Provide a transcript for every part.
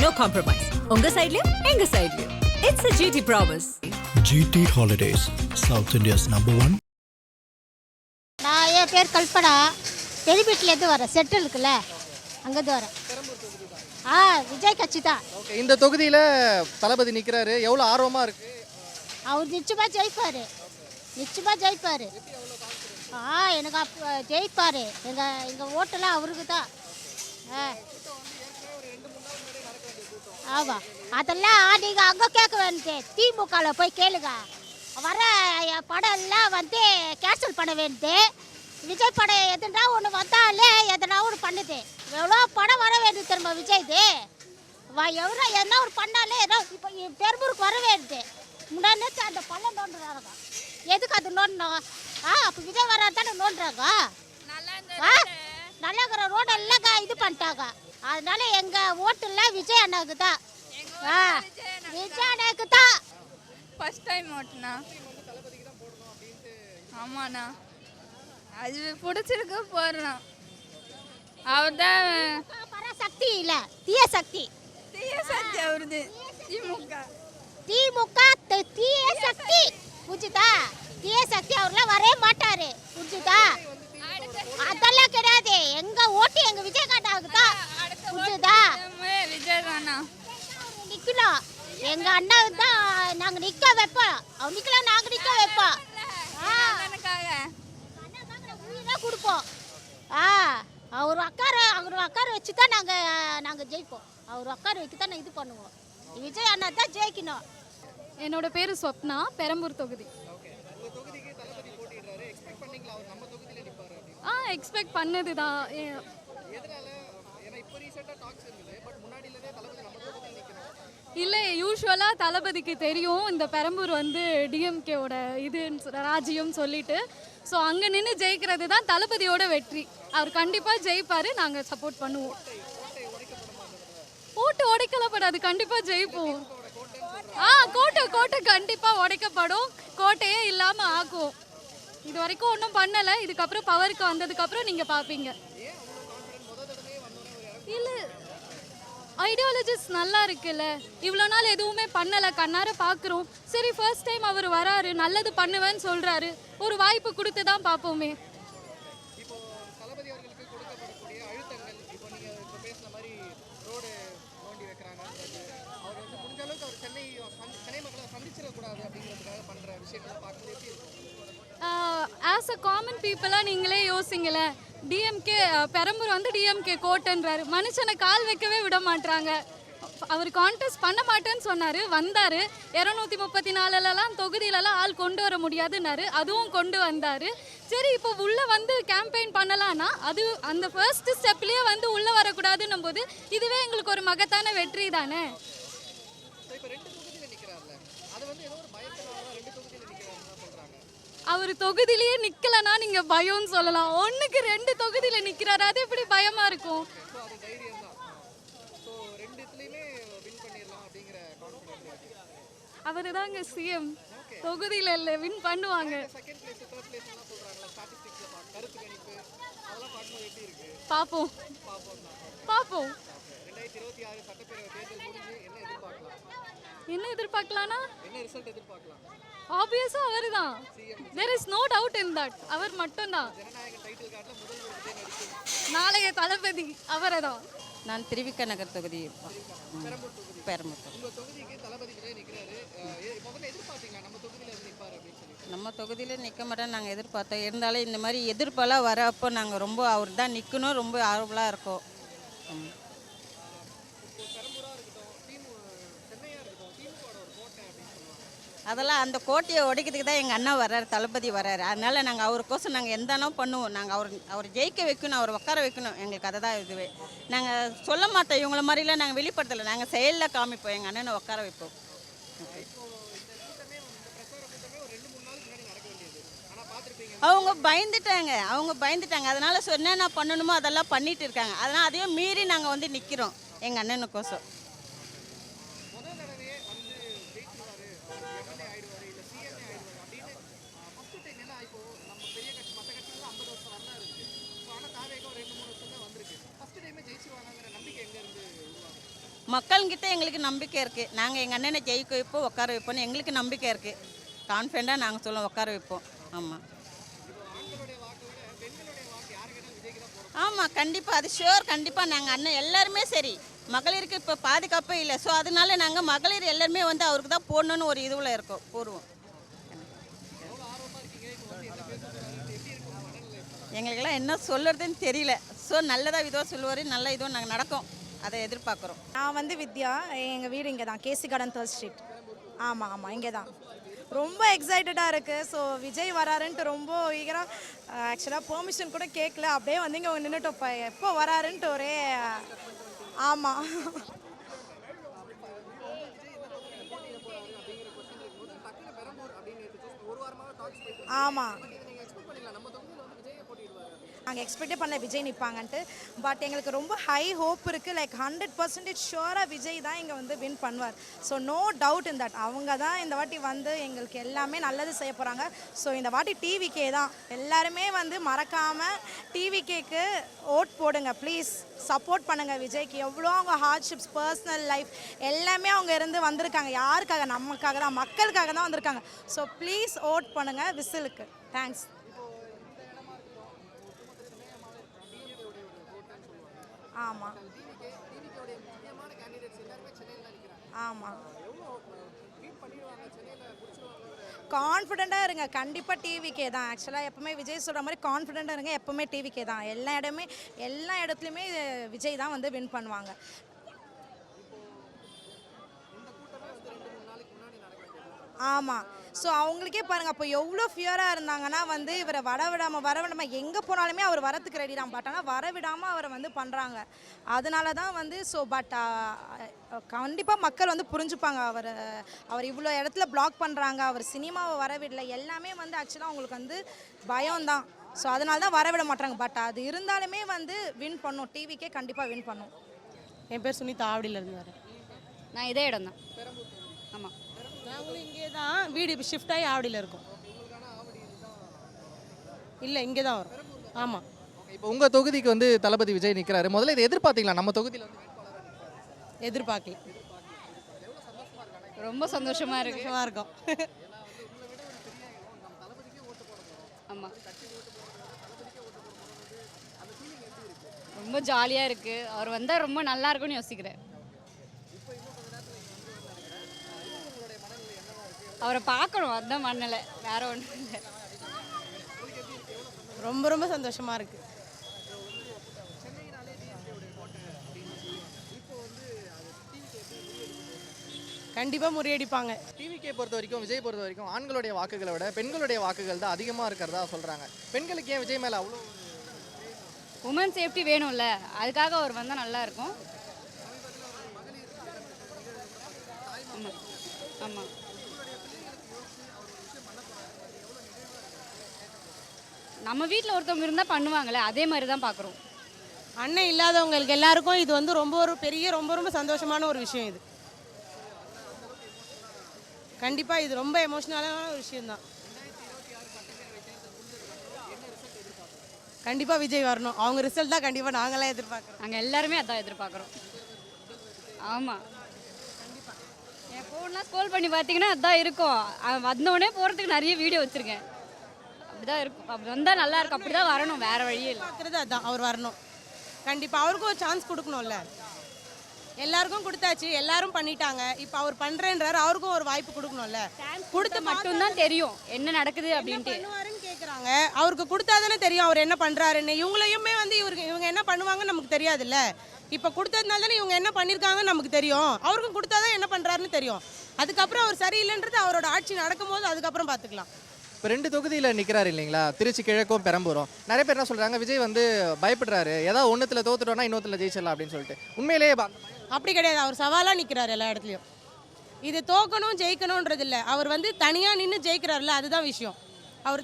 no compromise. உங்க சைடுலயும் எங்க சைடுலயும். It's a GT promise. GT Holidays, South India's #1. நான் என் பேர் கல்பனா. பெரியபீட்டிலேருந்து வரேன். செட்டில் இருக்குல்ல, அங்கேருந்து வரேன். விஜய் கட்சி தான். ஓகே, இந்த தொகுதியில் தளபதி நிற்கிறாரு, எவ்வளோ ஆர்வமாக இருக்கு? அவர் நிச்சயமாக ஜெயிப்பார், நிச்சயமாக ஜெயிப்பார். எனக்கு ஜெயிப்பார். எங்கள் ஓட்டெல்லாம் அவருக்கு தான். ஆமாம், அதெல்லாம் நீங்கள் அங்கே கேட்க வேண்டியது. திமுகவில் போய் கேளுங்க. வர படம் எல்லாம் வந்து கேன்சல் பண்ண வேண்டியது. விஜய் படம் எதுனா ஒன்று வந்தாலே எதனா ஒன்று பண்ணுது. எவ்வளோ படம் வர வேண்டியது திரும்ப விஜய்து. எவ்வளோ எதனா ஒரு பண்ணாலே ஏதோ இப்போ பெரும்பூருக்கு வர வேண்டியது. முன்னாடி அந்த பள்ளம் நோண்டுறாங்க. எதுக்கு அது நோண்டணும்? அப்போ விஜய் வர தானே நோண்டுறாங்க. நல்லா இருக்கிற ரோடெல்லாம் இது பண்ணிட்டாங்க. அதனால எங்கள் ஓட்டுல விஜய் அண்ணாவுக்கு தான். விஜய் அண்ணாவுக்கு தான் ஃபர்ஸ்ட் டைம் ஓட்டுனா. ஆமாண்ணா, அது பிடிச்சிருக்கு போடுறோம். அவர் தான் பராசக்தி இல்லை, தீய சக்தி. தீய சக்தி அவருது. திமுக தீய சக்தி, புரிஞ்சுதா? தீய சக்தி அவர்லாம் வரவே மாட்டாரு, புரிஞ்சுதா? அதெல்லாம் கிடையாது. எங்க ஓட்டு எங்க விஜயகாண்டாவுக்கு தான், புரிஞ்சுதா? விஜய் தானா நிக்கணும். எங்க அண்ணாவுக்கு தான் நாங்க நிக்க வைப்போம். அவர் நிக்கலாம், நாங்க நிக்க வைப்போம். கொடுப்போம். அவர் உட்கார வச்சு தான் நாங்க ஜெயிப்போம். அவர் உட்கார வச்சு தான் இது பண்ணுவோம். விஜய் அண்ணா தான் ஜெயிக்கணும். என்னோட பேர் ஸ்வப்னா, பெரம்பூர் தொகுதி. எக்ஸ்பெக்ட் பண்ணது தான். இல்லை, யூஸ்வலாக தளபதிக்கு தெரியும் இந்த பெரம்பூர் வந்து டிஎம்கேவோட இதுன்னு ராஜ்யம் சொல்லிட்டு. ஸோ அங்கே நின்று ஜெயிக்கிறது தான் தளபதியோட வெற்றி. அவர் கண்டிப்பாக ஜெயிப்பார், நாங்கள் சப்போர்ட் பண்ணுவோம். ஓட்டு உடைக்கலப்படாது, கண்டிப்பாக ஜெயிப்போம். கோட்டை கண்டிப்பாக உடைக்கப்படும். கோட்டையே இல்லாமல் ஆக்கும். இது வரைக்கும் ஒன்றும் பண்ணலை. இதுக்கப்புறம் பவருக்கு வந்ததுக்கப்புறம் நீங்கள் பார்ப்பீங்க. இல்லை, ஐடியாலஜிஸ் நல்லா இருக்குல்ல. இவ்வளோ நாள் எதுவுமே பண்ணலை, கண்ணார பார்க்குறோம். சரி, ஃபர்ஸ்ட் டைம் அவர் வராரு, நல்லது பண்ணுவேன்னு சொல்கிறாரு. ஒரு வாய்ப்பு கொடுத்து தான் பார்ப்போமே. ஆஸ் அ காமன் பீப்புளாக நீங்களே யோசிங்களேன். டிஎம்கே பெரம்பூர் வந்து டிஎம்கே கோட்டைன்றாரு. மனுஷனை கால் வைக்கவே விட மாட்டாங்க. அவர் கான்டெஸ்ட் பண்ண மாட்டேன்னு சொன்னார், வந்தார். 234 தொகுதியிலலாம் ஆள் கொண்டு வர முடியாதுன்னாரு, அதுவும் கொண்டு வந்தார். சரி, இப்போ உள்ளே வந்து கேம்பெயின் பண்ணலான்னா அது அந்த ஃபர்ஸ்ட் ஸ்டெப்லேயே வந்து உள்ளே வரக்கூடாதுன்னும் போது இதுவே எங்களுக்கு ஒரு மகத்தான வெற்றி தானே. அவர் தொகுதியிலேயே நிக்கலன்னா நீங்க பயம்னு சொல்லலாம். 1க்கு 2 தொகுதியில நிக்கிறாரு, அது எப்படி பயமா இருக்கும்? அவரு தாங்க சிஎம். தொகுதியில இல்ல, வின் பண்ணுவாங்க. பாப்போம் பாப்போம். என்ன எதிர்பார்க்கலாம்னா ஆப்வியஸா அவர் தான். there is no doubt in that. அவர் மட்டும் தான் நாளைய தளபதி, அவரே தான். நான் திருவிக்க நகர் தொகுதி, பெரம்பூர். நம்ம தொகுதியில் நிற்க மாட்டோம் நாங்கள் எதிர்பார்த்தோம். இருந்தாலும் இந்த மாதிரி எதிர்ப்பெல்லாம் வரப்போ நாங்கள் ரொம்ப அவர் தான் நிற்கணும், ரொம்ப ஆர்வலாக இருக்கோம். அதெல்லாம் அந்த கோட்டையை உடைக்கிறதுக்கு தான் எங்கள் அண்ணா வர்றாரு, தளபதி வர்றாரு. அதனால் நாங்கள் அவருக்கோசம் நாங்கள் எந்தனோ பண்ணுவோம். நாங்கள் அவர் ஜெயிக்க வைக்கணும், அவர் உட்கார வைக்கணும். எங்களுக்கு அதை தான் இதுவே. நாங்கள் சொல்ல மாட்டோம், இவங்கள மாதிரிலாம் நாங்கள் வெளிப்படுத்தலை. நாங்கள் செயலில் காமிப்போம், எங்கள் அண்ணனை உட்கார வைப்போம். அவங்க பயந்துட்டாங்க. அதனால் என்னென்ன பண்ணணுமோ அதெல்லாம் பண்ணிட்டு இருக்காங்க. அதனால் அதையும் மீறி நாங்கள் வந்து நிற்கிறோம் எங்கள் அண்ணனுக்கோசம். மக்கள்கிட்ட எங்களுக்கு நம்பிக்கை இருக்குது. நாங்கள் எங்கள் அண்ணனை ஜெயிக்க வைப்போம், உட்கார வைப்போம்னு எங்களுக்கு நம்பிக்கை இருக்குது. கான்ஃபிடண்ட்டாக நாங்கள் சொல்லுவோம், உட்கார வைப்போம். ஆமாம் ஆமாம் கண்டிப்பாக அது ஷுவர். கண்டிப்பாக நாங்கள் அண்ணன் எல்லாருமே சரி, மகளிருக்கு இப்போ பாதுகாப்பே இல்லை. ஸோ அதனால நாங்கள் மகளிர் எல்லாருமே வந்து அவருக்கு தான் போடணுன்னு ஒரு இதுவில் இருக்கோம், போடுவோம். எங்களுக்கெல்லாம் என்ன சொல்லுறதுன்னு தெரியல. ஸோ நல்லதாக இதுவாக சொல்லுவார், நல்ல இதுவும் நாங்கள் நடக்கும், அதை எதிர்பார்க்குறோம். நான் வந்து வித்யா, எங்கள் வீடு இங்கே தான், கேசி கார்டன் 3rd ஸ்ட்ரீட். ஆமாம் இங்கே தான். ரொம்ப எக்ஸைட்டடாக இருக்குது. ஸோ விஜய் வராருன்ட்டு ரொம்ப ஈகராக, ஆக்சுவலாக பெர்மிஷன் கூட கேட்கல, அப்படியே வந்து இங்கே நின்றுட்டோப்பா எப்போ வராருன்ட்டு ஒரே. ஆமாம் ஆமாம் நாங்கள் எக்ஸ்பெக்டே பண்ணல விஜய் நிற்பாங்கன்ட்டு. பட் எங்களுக்கு ரொம்ப ஹை ஹோப் இருக்குது. லைக் 100% ஷுவராக விஜய் தான் இங்கே வந்து வின் பண்ணுவார். So no doubt in that. அவங்க தான் இந்த வாட்டி வந்து எங்களுக்கு எல்லாமே நல்லது செய்ய போகிறாங்க. ஸோ இந்த வாட்டி டிவிகே தான். எல்லாருமே வந்து மறக்காமல் டிவிகேக்கு ஓட் போடுங்க ப்ளீஸ். சப்போர்ட் பண்ணுங்கள் விஜய்க்கு. எவ்வளோ அவங்க ஹார்ட்ஷிப்ஸ், பர்சனல் லைஃப் எல்லாமே அவங்க இருந்து வந்திருக்காங்க. யாருக்காக? நமக்காக தான், மக்களுக்காக தான் வந்திருக்காங்க. ஸோ ப்ளீஸ் ஓட் பண்ணுங்கள் விசிலுக்கு. தேங்க்ஸ். ஆமாம் ஆமாம் கான்ஃபிடெண்ட்டாக இருங்க. கண்டிப்பாக டிவிகே தான். ஆக்சுவலாக எப்போவுமே விஜய் சொல்கிற மாதிரி கான்ஃபிடெண்ட்டாக இருங்க. எப்போவுமே டிவிகே தான். எல்லா இடத்துலையுமே விஜய் தான் வந்து வின் பண்ணுவாங்க. ஆமாம். ஸோ அவங்களுக்கே பாருங்கள், அப்போ எவ்வளோ ஃபியராக இருந்தாங்கன்னா வந்து இவரை வரவிடாமல் எங்கே போனாலுமே அவர் வரத்துக்கு ரெடி தான். பட் ஆனால் வரவிடாமல் அவரை வந்து பண்ணுறாங்க. அதனால தான் வந்து ஸோ பட் கண்டிப்பாக மக்கள் வந்து புரிஞ்சுப்பாங்க. அவர் இவ்வளோ இடத்துல பிளாக் பண்ணுறாங்க, அவர் சினிமாவை வரவிடல, எல்லாமே வந்து ஆக்சுவலாக அவங்களுக்கு வந்து பயம்தான். ஸோ அதனால தான் வரவிட மாட்டாங்க. பட் அது இருந்தாலுமே வந்து வின் பண்ணும், டிவிக்கே கண்டிப்பாக வின் பண்ணும். என் பேர் சுனிதா, ஆவடியில் இருந்து வரேன். நான் இதே இடம் தான். ஆமாம் நாங்களும் இங்கே தான், வீடு இப்போ ஷிஃப்ட் ஆகி ஆவடியில் இருக்கோம். இல்லை இங்கே தான் வரும். ஆமாம். இப்போ உங்கள் தொகுதிக்கு வந்து தளபதி விஜய் நிற்கிறாரு. முதல்ல இதை எதிர்பார்த்தீங்களா? நம்ம தொகுதியில் வந்து எதிர்பார்க்கல. ரொம்ப சந்தோஷமாக சந்தோஷமாக இருக்கும். ஆமாம் ரொம்ப ஜாலியாக இருக்குது. அவர் வந்தால் ரொம்ப நல்லா இருக்கும்னு யோசிக்கிறேன். அவரை பார்க்கணும், அதுதான் மண்ணலை, வேற ஒன்றும் இல்லை. ரொம்ப ரொம்ப சந்தோஷமாக இருக்குது. கண்டிப்பாக முறியடிப்பாங்க. டிவிகே பொறுத்த வரைக்கும், விஜய் பொறுத்த வரைக்கும் ஆண்களுடைய வாக்குகளை விட பெண்களுடைய வாக்குகள் தான் அதிகமாக இருக்கிறதா சொல்கிறாங்க. பெண்களுக்கு ஏன் விஜய் மேலே அவ்வளோ? உமன் சேஃப்டி வேணும்ல, அதுக்காக அவர் வந்தால் நல்லா இருக்கும். ஆமாம் ஆமாம் நம்ம வீட்டில் ஒருத்தவங்க இருந்தால் பண்ணுவாங்களே, அதே மாதிரி தான் பார்க்குறோம். அண்ணன் இல்லாதவங்களுக்கு எல்லாருக்கும் இது வந்து ரொம்ப ஒரு பெரிய ரொம்ப சந்தோஷமான ஒரு விஷயம். இது கண்டிப்பாக இது ரொம்ப எமோஷ்னலான ஒரு விஷயம்தான். கண்டிப்பாக விஜய் வரணும். அவங்க ரிசல்ட் தான் கண்டிப்பாக நாங்களாம் எதிர்பார்க்குறோம். நாங்கள் எல்லாருமே அதான் எதிர்பார்க்குறோம். ஆமாம் என் ஃபோன்லாம் ஸ்க்ரோல் பண்ணி பார்த்தீங்கன்னா அதான் இருக்கும். வந்தோடனே போகிறதுக்கு நிறைய வீடியோ வச்சுருக்கேன். அப்படிதான் இருக்கும். அப்படி வந்தால் நல்லா இருக்கும். அப்படி தான் வரணும், வேறு வழியே இல்லை. பார்க்குறது அதுதான், அவர் வரணும். கண்டிப்பாக அவருக்கும் ஒரு சான்ஸ் கொடுக்கணும்ல. எல்லாருக்கும் கொடுத்தாச்சு, எல்லாரும் பண்ணிட்டாங்க. இப்போ அவர் பண்ணுறேன்றாரு, அவருக்கும் ஒரு வாய்ப்பு கொடுக்கணும்ல. கொடுத்து மட்டும்தான் தெரியும் என்ன நடக்குது அப்படின்ட்டு. பண்ணுவாருன்னு கேட்குறாங்க, அவருக்கு கொடுத்தா தானே தெரியும் அவர் என்ன பண்ணுறாருன்னு. இவங்களையுமே வந்து இவங்க என்ன பண்ணுவாங்கன்னு நமக்கு தெரியாதுல்ல. இப்போ கொடுத்ததுனால தானே இவங்க என்ன பண்ணியிருக்காங்கன்னு நமக்கு தெரியும். அவருக்கும் கொடுத்தா தான் என்ன பண்ணுறாருன்னு தெரியும். அதுக்கப்புறம் அவர் சரியில்லைன்றது அவரோட ஆட்சி நடக்கும்போது அதுக்கப்புறம் பார்த்துக்கலாம். இப்போ 2 தொகுதியில் நிற்கிறாரு இல்லைங்களா, திருச்சி கிழக்கும் பெரம்பூரும். நிறைய பேர் என்ன சொல்கிறாங்க, விஜய் வந்து பயப்படுறாரு, ஏதாவது ஒன்றுத்தில் தோத்துட்டோன்னா இன்னொருத்தில் ஜெயிச்சிடலாம் அப்படின்னு சொல்லிட்டு. உண்மையிலேயே அப்படி கிடையாது. அவர் சவாலாக நிற்கிறார் எல்லா இடத்துலையும். இது தோக்கணும் ஜெயிக்கணுன்றது இல்லை, அவர் வந்து தனியாக நின்று ஜெயிக்கிறார்ல, அதுதான் விஷயம். அவர்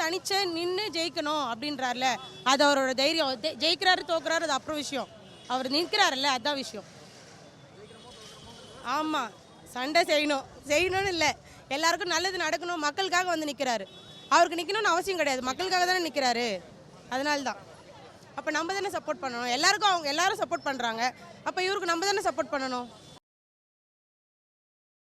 தனிச்சு நின்று ஜெயிக்கணும் அப்படின்றார்ல, அது அவரோட தைரியம். ஜெயிக்கிறாரு தோக்குறாரு அது அப்புறம் விஷயம். அவர் நிற்கிறாருல்ல, அதுதான் விஷயம். ஆமாம், சண்டை செய்யணும்னு இல்லை, எல்லாருக்கும் நல்லது நடக்கணும், மக்களுக்காக வந்து நிற்கிறாரு. அவருக்கு நிற்கணும்னு அவசியம் கிடையாது, மக்களுக்காக தானே நிற்கிறாரு. அதனால தான் அப்போ நம்ம தானே சப்போர்ட் பண்ணணும். எல்லாருக்கும் எல்லாரும் சப்போர்ட் பண்ணுறாங்க, அப்போ இவருக்கு நம்ம தானே சப்போர்ட் பண்ணணும்.